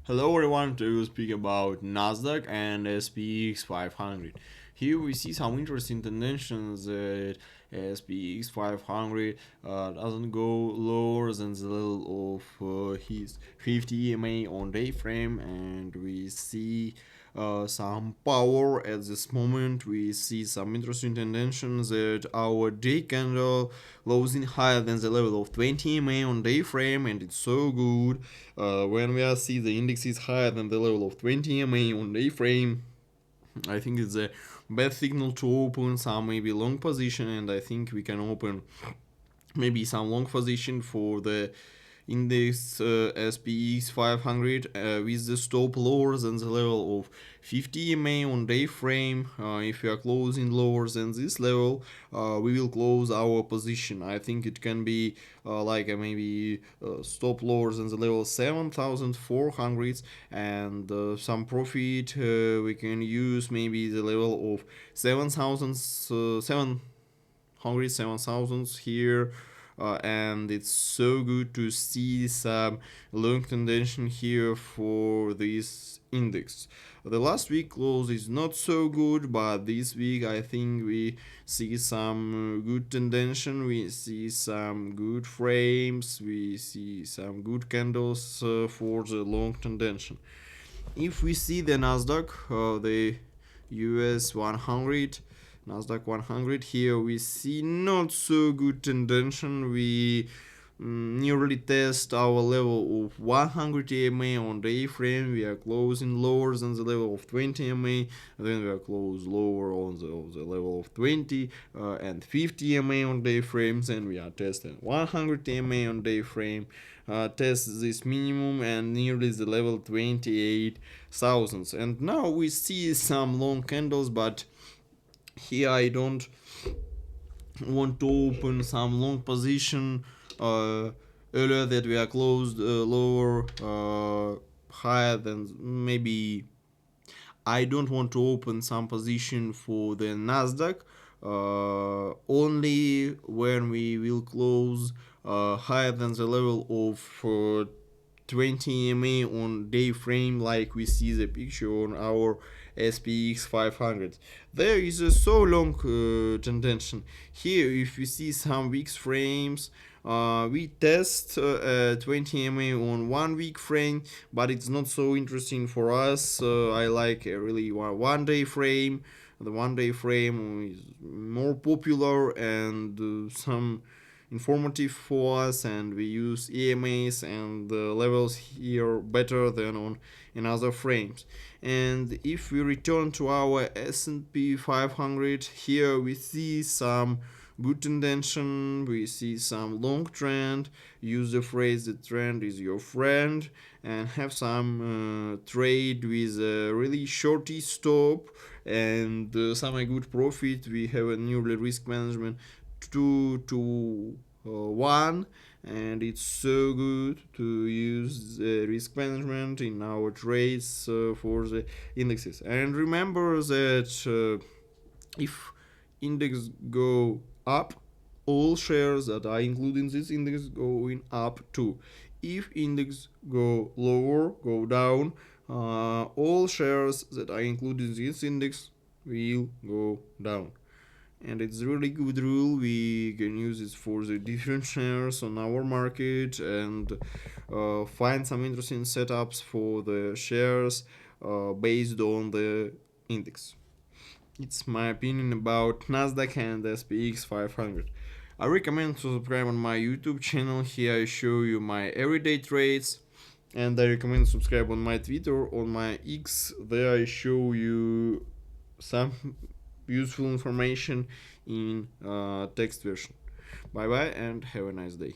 Hello everyone, today we'll speak about Nasdaq and SPX 500. Here we see some interesting tendencies that SPX 500 doesn't go lower than the level of his 50 EMA on day frame, and we see some power at this moment. We see some interesting tendencies that our day candle closing higher than the level of 20 EMA on day frame, and it's so good. When we see the index is higher than the level of 20 EMA on day frame, I think it's a bad signal to open some maybe long position, and I think we can open maybe some long position for the index SPX 500 with the stop lower than the level of 50 EMA on day frame. If we are closing lower than this level, we will close our position. I think it can be like maybe stop lower than the level 7,400, and some profit we can use maybe the level of 7,000 7,000 here. And it's so good to see some long tendency here for this index. The last week close is not so good, but this week I think we see some good tendency. We see some good frames. We see some good candles for the long tendency. If we see the Nasdaq, the US 100, Nasdaq 100, here we see not so good tendency. We nearly test our level of 100 EMA on day frame. We are closing lower than the level of 20 EMA, then we are close lower on the level of 20 and 50 EMA on day frames, and we are testing 100 EMA on day frame. Test this minimum and nearly the level 28,000. And now we see some long candles, but here I don't want to open some long position. Earlier that we are closed lower, higher than maybe. I don't want to open some position for the Nasdaq. Only when we will close higher than the level of 20 EMA on day frame, like we see the picture on our SPX 500. There is a so long tendency. Here, if we see some weeks frames, we test 20 EMA on 1 week frame, but it's not so interesting for us. I like really 1 day frame. The 1 day frame is more popular and some informative for us, and we use EMAs and the levels here better than on in other frames. And if we return to our S&P 500, here we see some good tendency, we see some long trend. Use the phrase the trend is your friend, and have some trade with a really shorty stop and some good profit. We have a new risk management 2 to 1, and it's so good to use the risk management in our trades for the indexes. And remember that if index go up, all shares that are included in this index going up too. If index go lower, go down, all shares that are included in this index will go down. And it's a really good rule. We can use it for the different shares on our market, and find some interesting setups for the shares based on the index. It's my opinion about Nasdaq and SPX 500. I recommend to subscribe on my YouTube channel. Here I show you my everyday trades, and I recommend subscribe on my Twitter, on my X. There I show you some useful information in text version. Bye bye and have a nice day.